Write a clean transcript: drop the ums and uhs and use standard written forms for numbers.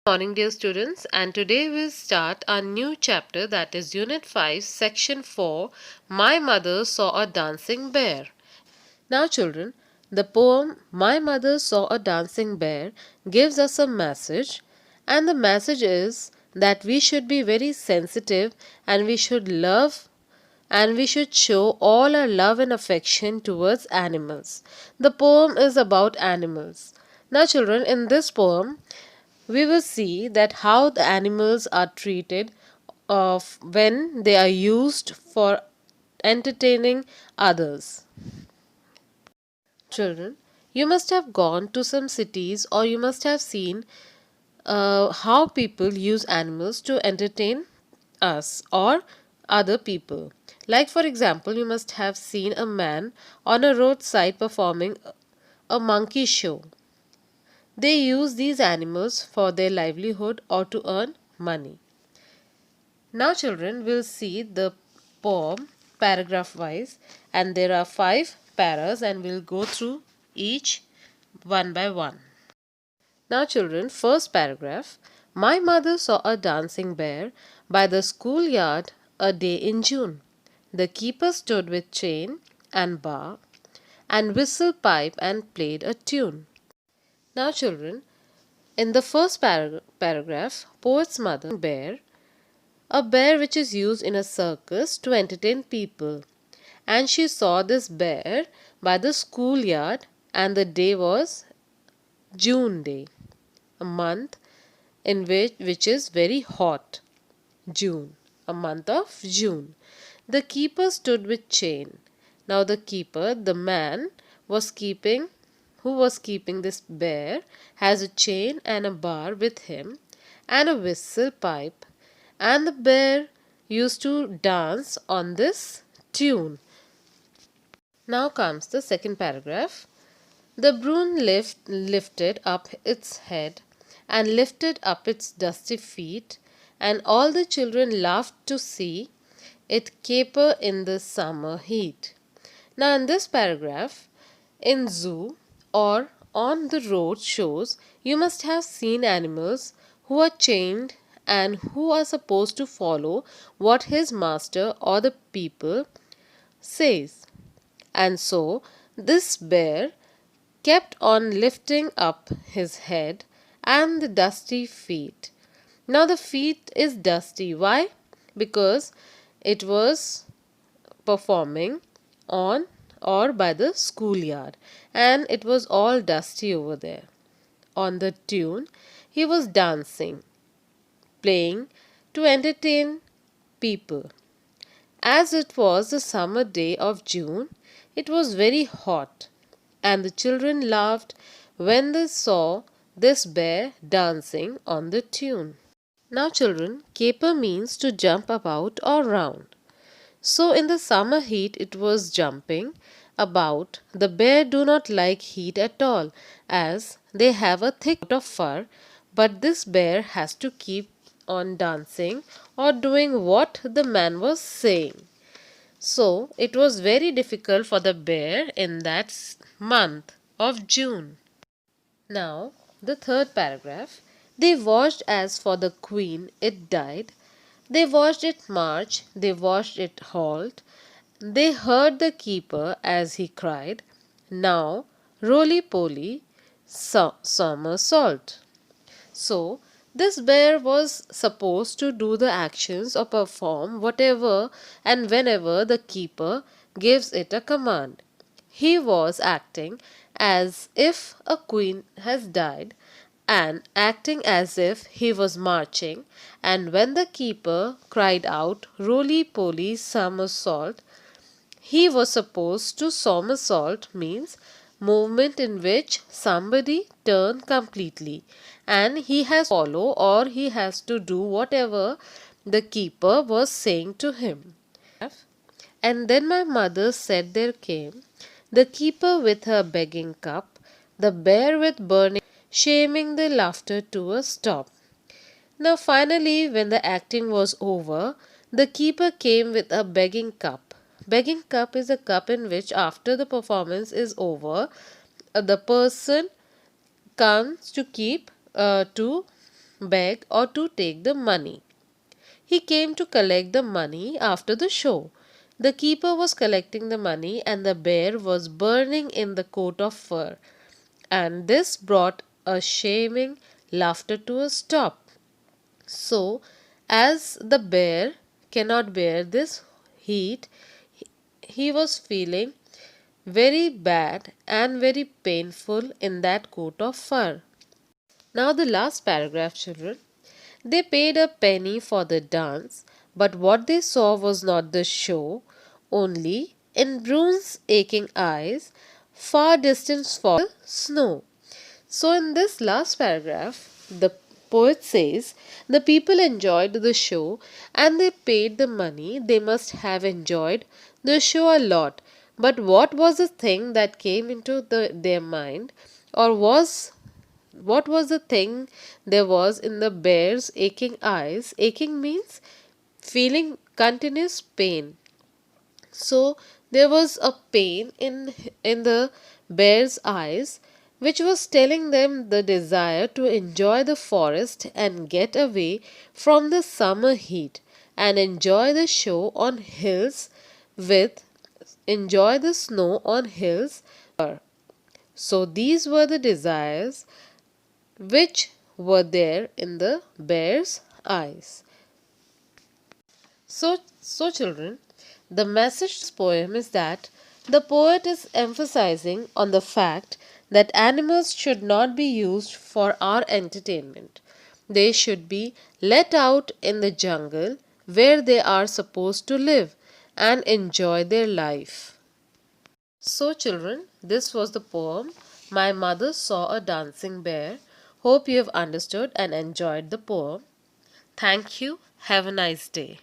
Morning, dear students, and today we'll start our new chapter, that is Unit 5, Section 4, My Mother Saw a Dancing Bear. Now children, the poem My Mother Saw a Dancing Bear gives us a message, and the message is that we should be very sensitive and we should love and we should show all our love and affection towards animals. The poem is about animals. Now children, in this poem we will see that how the animals are treated of when they are used for entertaining others. Children, you must have gone to some cities or you must have seen how people use animals to entertain us or other people. Like, for example, you must have seen a man on a roadside performing a monkey show. They use these animals for their livelihood or to earn money. Now, children, will see the poem paragraph wise, and there are 5 paras, and we'll go through each one by one. Now, children, first paragraph. My mother saw a dancing bear by the schoolyard a day in June. The keeper stood with chain and bar and whistle pipe and played a tune. Now, children, in the first paragraph, poet's mother bear, a bear which is used in a circus to entertain people, and she saw this bear by the schoolyard, and the day was June day, a month in which is very hot. June, a month of June. The keeper stood with chain. Now the keeper, the man was keeping who was keeping this bear, has a chain and a bar with him and a whistle pipe, and the bear used to dance on this tune. Now comes the second paragraph. The broom lifted up its head and lifted up its dusty feet, and all the children laughed to see it caper in the summer heat. Now, in this paragraph, in zoo or on the road shows, you must have seen animals who are chained and who are supposed to follow what his master or the people says. And so, this bear kept on lifting up his head and the dusty feet. Now the feet is dusty. Why? Because it was performing on or by the schoolyard, and it was all dusty over there. On the tune, he was dancing, playing to entertain people. As it was the summer day of June, it was very hot, and the children laughed when they saw this bear dancing on the tune. Now, children, caper means to jump about or round. So, in the summer heat, it was jumping about. The bear do not like heat at all, as they have a thick coat of fur, but this bear has to keep on dancing or doing what the man was saying. So, it was very difficult for the bear in that month of June. Now, the third paragraph. They watched as for the queen it died. They watched it march, they watched it halt. They heard the keeper as he cried, now roly-poly, somersault. So, this bear was supposed to do the actions or perform whatever and whenever the keeper gives it a command. He was acting as if a queen has died and acting as if he was marching, and when the keeper cried out roly-poly somersault, he was supposed to somersault means movement in which somebody turn completely, and he has to follow or he has to do whatever the keeper was saying to him. And then my mother said there came the keeper with her begging cup, the bear with burning, shaming the laughter to a stop. Now finally, when the acting was over, the keeper came with a begging cup. Begging cup is a cup in which after the performance is over, the person comes to keep to beg, or to take the money. He came to collect the money after the show. The keeper was collecting the money and the bear was burning in the coat of fur, and this brought a shaming laughter to a stop. So, as the bear cannot bear this heat, he was feeling very bad and very painful in that coat of fur. Now, the last paragraph, children. They paid a penny for the dance, but what they saw was not the show, only in Brune's aching eyes, far distant fall snow. So, in this last paragraph, the poet says the people enjoyed the show and they paid the money. They must have enjoyed the show a lot. But what was the thing that came into their mind, or what was the thing there was in the bear's aching eyes? Aching means feeling continuous pain. So there was a pain in the bear's eyes which was telling them the desire to enjoy the forest and get away from the summer heat and enjoy the show on hills with enjoy the snow on hills. So these were the desires which were there in the bear's eyes. So children, the message of this poem is that the poet is emphasizing on the fact that animals should not be used for our entertainment. They should be let out in the jungle where they are supposed to live and enjoy their life. So, children, this was the poem My Mother Saw a Dancing Bear. Hope you have understood and enjoyed the poem. Thank you. Have a nice day.